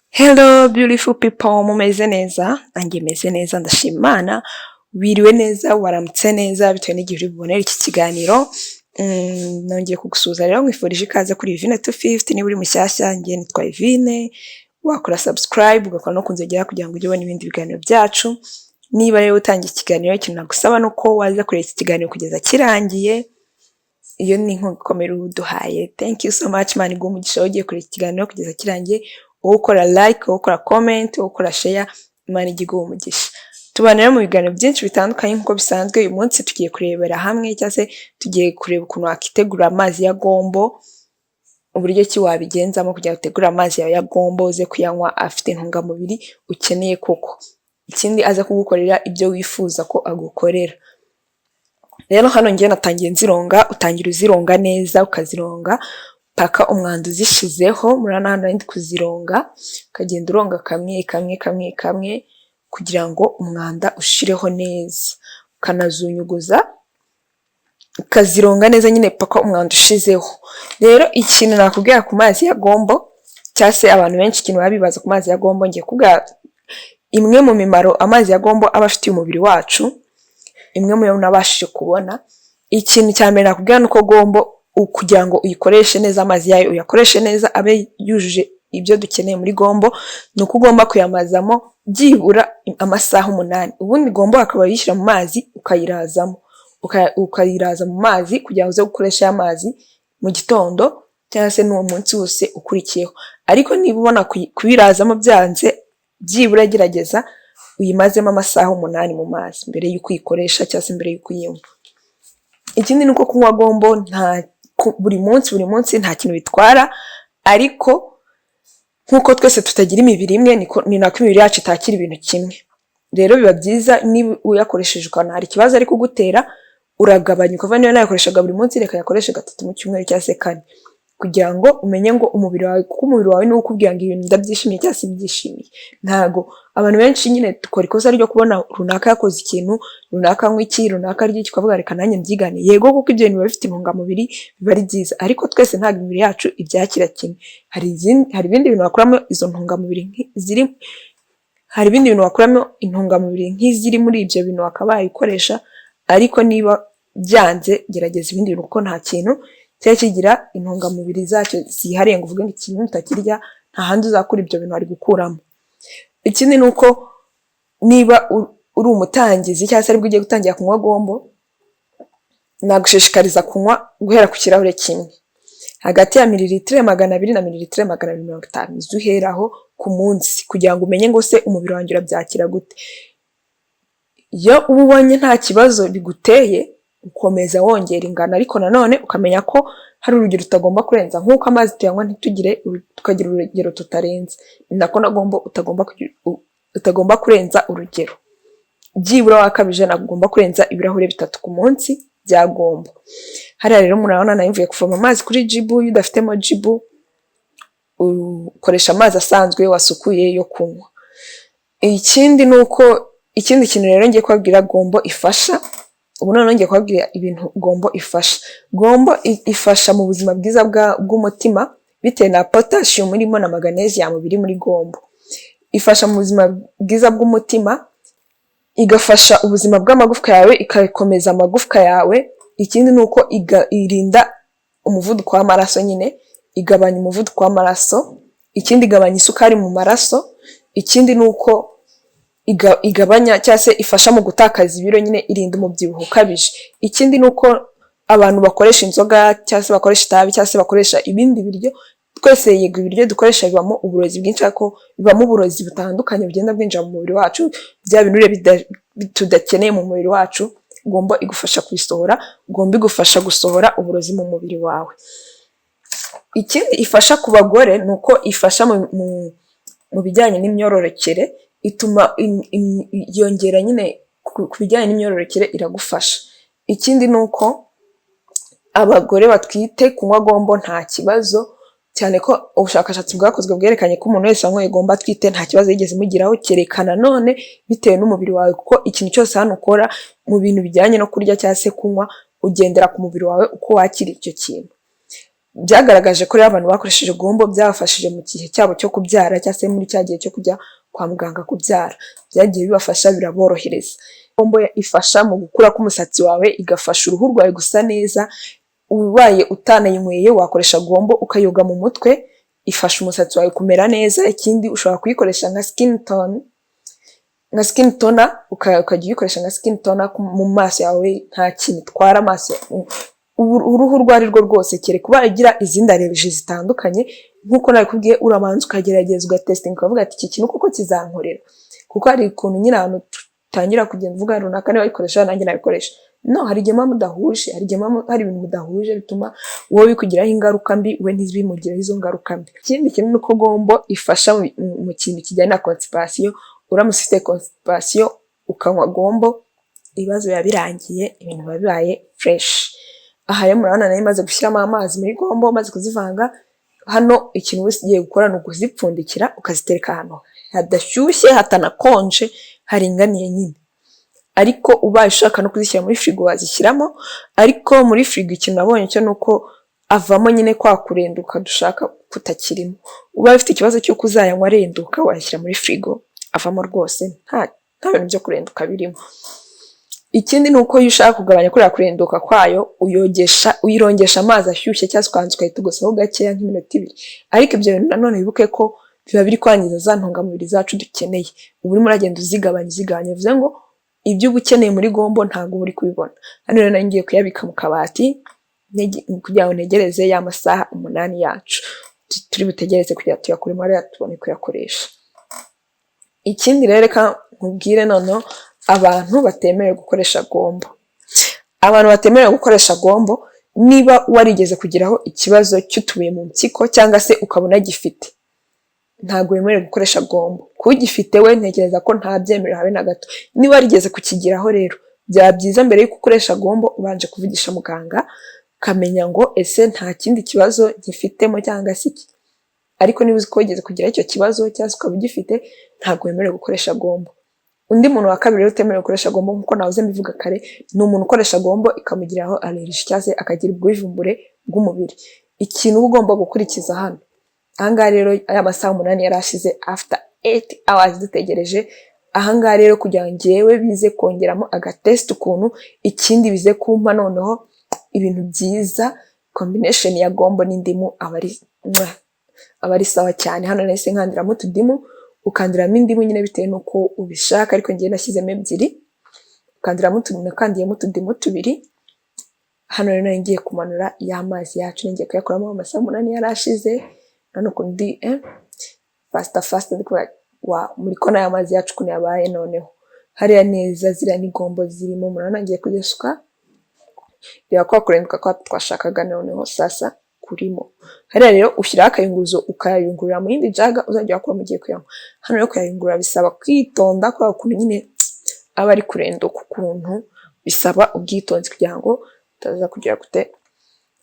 Hello beautiful people, mumeze neza? Nanjye meze neza ndashima Imana. Wiriwe neza, waramutse neza bitewe n'igihe uri bubonere iki kiganiro. Nongeye kugusuhuza rero nkwifurije ikaze kuri Ivine 250. Niba uri mushyashya, njye nitwa Ivine. Wakora subscribe ugakora no kunzogera kugira ngo ujye ubona ibindi biganiro byacu. Niba rero utangiye ikiganiro, ikintu nagusaba nuko waza kureba iki kiganiro kugeza kirangiye. Iyo ni inkomere uduhaye. Thank you so much man, ngo umugisha ugiye kureba iki kiganiro kugeza kirangiye. Ukora like, ukora comment, ukora share, Imana igiguha umugisha. Tubana rero mu biganiro byinshi bitandukanye nkuko bisanzwe. Uyu munsi tugiye kurebera hamwe cyangwa se tugiye kureba ukuntu wakitegura amazi ya gombo, uburyo ki wabigenzamo kugira ngo utegure amazi yawe ya gombo uze kuyanywa afite intungamubiri ukeneye koko. Ikindi aza kugukorera ibyo wifuza ko agukorera. Rero hano ngiye natangiye nzironga, utangira uzironga neza, ukazironga paka umwanda uzishizeho. Murana hano ndi kuzironga, ukagenda uronga kamwe kugira ngo umwanda ushireho neza, ukanazunyuguza ukazironga neza nyine paka umwanda ushizeho. Rero ikintu nakubwira ku mazi ya gombo, cyangwa se abantu benshi ikintu babibaza ku mazi ya gombo, ngiye kubwira imwe mu mimaro amazi ya gombo aba afitiye umubiri wacu, imwe mu yo nabashije kubona. Ikintu cya mbere nakubwira nuko gombo kugira ngo uyikoreshe neza, amazi yayo uyakoreshe neza abe yujuje ibyo dukeneye muri gombo, nuko ugomba kuyamazamo byibura amasaha 8. Ubundi gombo akaba yishyira mu mazi ukayirazamo, ukayiraza mu mazi kugira ngo uze gukoresha amazi mu gitondo cyangwa se n'uwo munsi wose ukurikiyeho. Ariko niba ubona kuyirazamo byanze, byibura gerageza uyimazemo amasaha 8 mu mazi mbere y'uko uyikoresha cyangwa se mbere y'uko uyinywa. Ikindi nuko kunywa gombo buri munsi nta kintu bitwara, ariko nkuko twese tutagira imibiri imwe, ni nako imibiri yacu itakira ibintu kimwe. Rero biba byiza niba uyakoresheje ukabona hari ikibazo ari kugutera, uragabanya ukava niyo nayakoreshaga buri munsi, reka yakoreshe 3 mu cyumweru cyangwa se 4, kugira ngo umenye ngo umubiri wawe, kuko umubiri wawe niwo ukubwira ngo ibintu ndabyishimiye cyangwa se byishimiye. Ntago abantu benshi nyine dukora ikosa ryo kubona runaka yakoze ikintu, runaka anywa iki, runaka arya iki, ukavuga reka nanjye mbyigane. Yego kuko ibyo bintu biba bifite intungamubiri, biba ari byiza, ariko twese ntabwo imibiri yacu ibyakira kimwe. Hari ibindi bintu wakuramo izo ntungamubiri hari ibindi bintu wakuramo intungamubiri nk'iziri muri ibyo bintu wakabaye ukoresha. Ariko niba byanze, gerageza ibindi bintu kuko nta kintu cyari kigira intungamubiri zacyo zihariye ngo uvuge ngo ikintu utakirya nta handi uzakura ibyo bintu ari gukuramo. Ikindi nuko niba uri umutangizi cyangwa se aribwo ugiye gutangira kunywa gombo, nagushishikariza kunywa guhera ku kirahure kimwe, hagati ya mililitiro 200 na mililitiro 250 zuheraho ku munsi, kugira ngo umenye ngo se umubiri wanjye urabyakira gute. Iyo ubonye nta kibazo biguteye, ukomeza wongera ingano, ariko nanone ukamenya ko hari urugero utagomba kurenza. Nk'uko amazi tuyanywa tukagira urugero tutarenze, ni nako na gombo utagomba kurenza urugero. Byibura wakabije nagomba kurenza ibirahure 3 ku munsi bya gombo. Hariya rero murabona nayimvuye kuvoma amazi kuri jibu. Iyo udafitemo jibu, ukoresha amazi asanzwe wasukuye yo kunywa. Ikindi kintu rero ngiye kubabwira gombo ifasha, ubu none ngiye kubabwira ibintu gombo ifasha. Gombo ifasha mu buzima bwiza bw'umutima bitewe na potassium irimo na magnesium biri muri gombo. Ifasha mu buzima bwiza bw'umutima, igafasha ubuzima bw'amagufwa yawe, ikakomeza amagufwa yawe. Ikindi nuko irinda umuvuduko w'amaraso, nyine igabanya umuvuduko w'amaraso. Ikindi igabanya isukari mu maraso. Ikindi nuko igabanya cyangwa se ifasha mu gutakaza ibiro, nyine irinda umubyibuho ukabije. Ikindi nuko abantu bakoresha inzoga cyangwa se bakoresha itabi cyangwa se bakoresha ibindi biryo, twese yego ibiryo dukoresha bibamo uburozi bwinshi, ariko bibamo uburozi butandukanye bugenda bwinjira mu mubiri wacu, bya binure tudakeneye mu mubiri wacu. Gombo igufasha kubisohora, gombo igufasha gusohora uburozi mu mubiri wawe. Ikindi ifasha ku bagore nuko ifasha mu bijyanye n'imyororokere, ituma yongera nyine ku bijyanye n'imyororokere iragufasha. Ikindi nuko abagore batwite kunywa gombo nta kibazo, cyane ko ubushakashatsi bwakozwe bwerekanye ko umuntu wese wanyoye gombo atwite nta kibazo yigeze mugiraho, kerekana none bitewe n'umubiri wawe, kuko ikintu cyose hano ukora mu bintu bijyanye no kurya cyangwa se kunywa, ugendera ku mubiri wawe uko wakira icyo kintu. byagaragaje ko rero abantu bakoresheje gombo byabafashije mu gihe cyabo cyo kubyara cyangwa se muri cya gihe cyo kujya kwa muganga kubyara, byagiye bibafasha biraborohereza. Gombo ifasha mu gukura k'umusatsi wawe, igafasha uruhu rwawe gusa neza. Ubaye utanayinyweye wakoresha gombo ukayoga mu mutwe, ifasha umusatsi wawe kumera neza. Ikindi ushobora kuyikoresha nka skin toner, ukajya uyikoresha nka skin toner mu maso yawe, nta kintu itwara amaso uruhu urwo ari rwo rwose, kereka kuba igira izindi allergies zitandukanye. Nk'uko nabikubwiye, urabanza ukagerageza ugatestinga ukavuga ati iki kintu kuko kizankorera, kuko hari ukuntu nyine abantu tutangira kugenda uvuga runaka niba ayikoresha nanjye nabikoresha. No, hari igihe muba mudahuje, hari igihe hari ibintu mudahuje bituma wowe bikugiraho ingaruka mbi, we ntibimugiraho izo ngaruka mbi. Ikindi kintu ni uko gombo ifasha mu kintu kijyanye na constipation. Uramutse ufite constipation ukanywa gombo, ibibazo biba birangiye, ibintu biba bibaye fresh. Aha rero murabona nari maze gushyiramo amazi muri gombo, maze kuzivanga. Hano ikintu wese ugiye gukora ni ukuzipfundikira ukazitereka ahantu hadashyushye hatanakonje, haringaniye nyine. Ariko ubaye ushaka no kuzishyira muri firigo wazishyiramo, ariko muri firigo ikintu nabonye cyo nuko avamo nyine kwa kurenduka dushaka kutakirimo. Ubaye ufite ikibazo cyo kuzayanywa arenduka, wayashyira muri firigo avamo rwose, nta bintu byo kurenduka birimo. Ikindi ni uko iyo ushaka kugabanya kuriya kurenduka kwayo, uyirongesha amazi ashyushye cyangwa se ukanza ukayitogosaho gakeya nk'iminota 2. Ariko ibyo bintu nanone wibuke ko biba biri kwangiza za ntungamubiri zacu dukeneye. Ubu urimo uragenda uzigabanya, bivuze ngo ibyo uba ukeneye muri gombo ntabwo uba uri kubibona. Hano rero ngiye kuyabika mu kabati kugira ngo ntegereze ya masaha 8 yacu turi butegereze kugira tuyakuremo rero tubone kuyakoresha. Ikindi rero reka nkubwire noneho abantu batemerewe gukoresha gombo. Abantu batemerewe gukoresha gombo, niba warigeze kugiraho ikibazo cy'utubuye mu mpyiko cyangwa se ukabona gifite, ntabwo wemerewe gukoresha gombo. Kugifite we ntekereza ko nta byemerewe habe na gato. Niba warigeze kukigiraho rero, byaba byiza mbere yo gukoresha gombo ubanje kuvugisha muganga, ukamenya ngo ese nta kindi kibazo gifitemo cyangwa se iki. Ariko niba uzi ko wigeze kugira icyo kibazo cyangwa se ukaba ugifite, ntabwo wemerewe gukoresha gombo. Undi muntu wa kabiri rero utemerewe gukoresha gombo, nk'uko nahoze mbivuga kare, ni umuntu ukoresha gombo ikamugiraho allergie cyangwa se akagira ubwivumbure bw'umubiri. Ikintu uba ugomba gukurikiza hano, ahangaha rero aya masaha 8 yarashize, after 8 hours dutegereje. Ahangaha rero kugira ngo njyewe bize kongeramo agatest ukuntu, ikindi bize kumpa noneho ibintu byiza, combination ya gombo n'indimu aba ari sawa cyane. Hano nahise nkandiramo utudimu, ukandiramo indimu nyine bitewe nuko ubishaka, ariko ngiye nashyizemo 2. Ukandiramo nakandiyemo utudimu 2. Hano rero ngiye kumanura ya mazi yacu, ngiye kuyakuramo amasaha 8 yarashize. Hano kundi fast muri kona ya mazi yacu kuno yabaye noneho hariya neza, ziriya ni gombo zirimo. Murabona ngiye kuzisuka, reba kwa kurenduka kwa twashakaga noneho sasa kurimo. Hariya rero ushyiraho akayunguruzo ukayayungurura mu yindi jaga uzajya wakora mu gihe kuyanywa. Hano rero kuyayungurura bisaba kwitonda, kwa kuntu nyine aba ari kurenduka ukuntu, bisaba ubwitonzi kugira ngo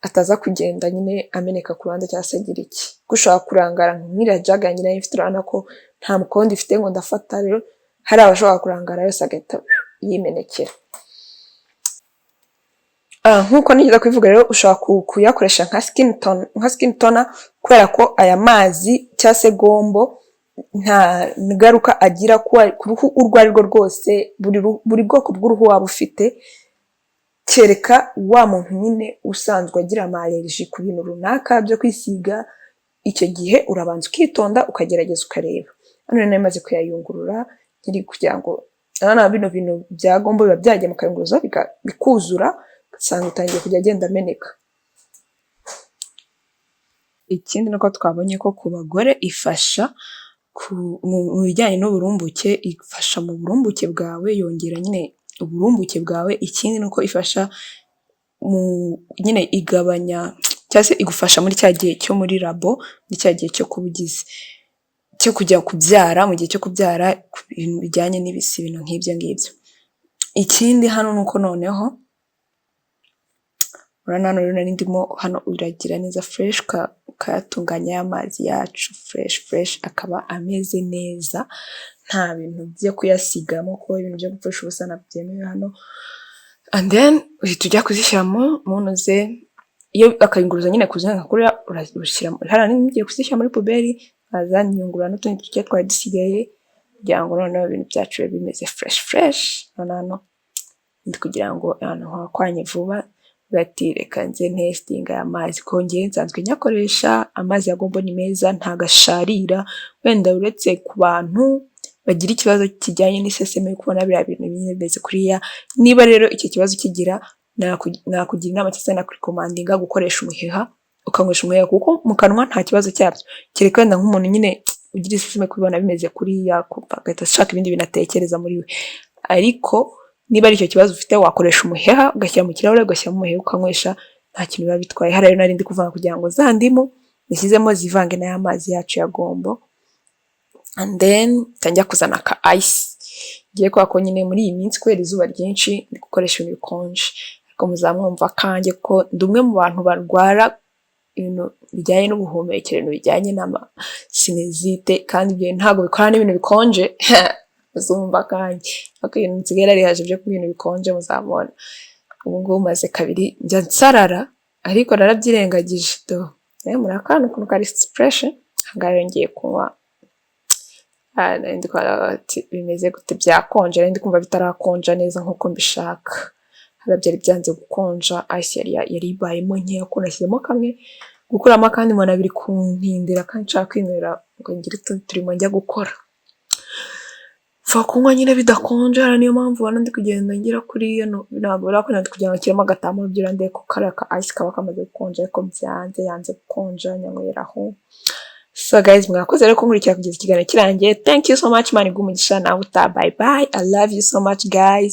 ataza kugenda nyine ameneka ku ruhande cyangwa se agira iki. Gushaka kurangara nk'iriya jaga nyine ifite, urabona ko nta mukondo ifite ngo ndafata. Rero hari abashobora kurangara yose agahita yimenekera. Nk'uko nigeze kubivuga rero, ushobora kuyakoresha nka skin toner, kubera ko aya mazi cyangwa se gombo nta ngaruka agira ku ruhu urwo ari rwo rwose. Buri bwoko bw'uruhu waba ufite, kereka wa muntu nyine usanzwe agira allergie ku bintu runaka byo kwisiga, icyo gihe urabanza ukitonda ukagerageza ukareba. Hano rero namaze kuyayungurura nkiri kugira ngo bino bintu bya gombo biba byagiye mu kayunguruzo bikuzura, ugasanga utangiye kujya agenda ameneka. Ikindi nuko twabonye ko ku bagore ifasha mu bijyanye n'uburumbuke, ifasha mu burumbuke bwawe, yongera nyine uburumbuke bwawe. Ikindi nuko ifasha nyine igabanya cyangwa se igufasha muri cya gihe cyo muri labo, ni cya gihe cyo kubugize cyo kujya kubyara, mu gihe cyo kubyara, ku bintu bijyanye n'ibisi, ibintu nk'ibyo ngibyo. Ikindi hano nuko noneho urabona hano rero ndimo hano uragira neza fresh, ukayatunganya y'amazi yacu fresh akaba ameze neza, nta bintu byo kuyasigamo, kuko ibintu byo gupfusha ubusa nabyemewe hano. And then uhita ujya kuzishyira mu ntuze iyo akayunguruza nyine kuzenga kuri urashyira hara ngiye kuzishyira muri puberi azanyungura n'utundi duke twari dusigaye kugira ngo noneho ibintu byacu bibe bimeze fresh noneho ndi kugira ngo ahantu hakwanye vuba bati reka nze testing amazi kongeye nsanzwe nyakoresha amazi yagomba ni meza ntagasharira wenda uretse ku bantu bagira ikibazo kijyanye n'iseseme kubona biriya bintu nyine beze kuriya niba rero icyo kibazo kigira nakugira inama cyane na recommendinga gukoresha umuheha ukanywesha umuheha kuko mu kanwa nta kibazo cyabyo kereka wenda nk'umuntu nyine ugira iseseme kubona bimeze kuriya agahita ashaka ibindi binatekereza muri we ariko niba ari icyo kibazo ufite wakoresha umuheha ugashyira mu kirahure ugashyiramo umuheha ukanywesha nta kintu biba bitwaye. Hariya nari ndi kuvanga kugira ngo za ndimu nishyizemo zivange n'aya mazi yacu ya gombo and then tangira kuzana ka ice ngiye kwako nyine muri iyi minsi kubera izuba ryinshi ndi gukoresha ibintu bikonje ariko muzamwumva kanjye ko ndi umwe mu bantu barwara ibintu bijyanye n'ubuhumekero ibintu bijyanye n'amasinezite kandi ibyo ntabwo bikora n'ibintu bikonje muzumva kanjye ariko ibintu nsigaye narihaje byo ku bintu bikonje muzamubona ubu ngubu maze kabiri njya nsarara ariko narabyirengagije muri akantu ukuntu kari expression hangara ngiye kunywa ndi kwa bimeze gute byakonje ndi kumva bitarakonja neza nkuko mbishaka harabyari byanze gukonja ice yari ibayemo nkeya ko nashyizemo kamwe gukuramo kandi mbona biri kuntindira kandi nshaka kwinywera ngo ngire turimo njya gukora kunywa nyine bidakonje hara niyo mpamvu ubona ndi kugenda ngira kuri iyo ntabwo birakunda ndi kugira ngo kiremo agatambaro byura ndeye ko karaka ice kaba kamaze gukonja ariko yanze gukonja nyanyweraho. So guys, mwakoze rero kunkurikira kugeza ikiganiro kirangiye. Thank you so much, mani gumugisha nawe uta. Bye bye. I love you so much guys.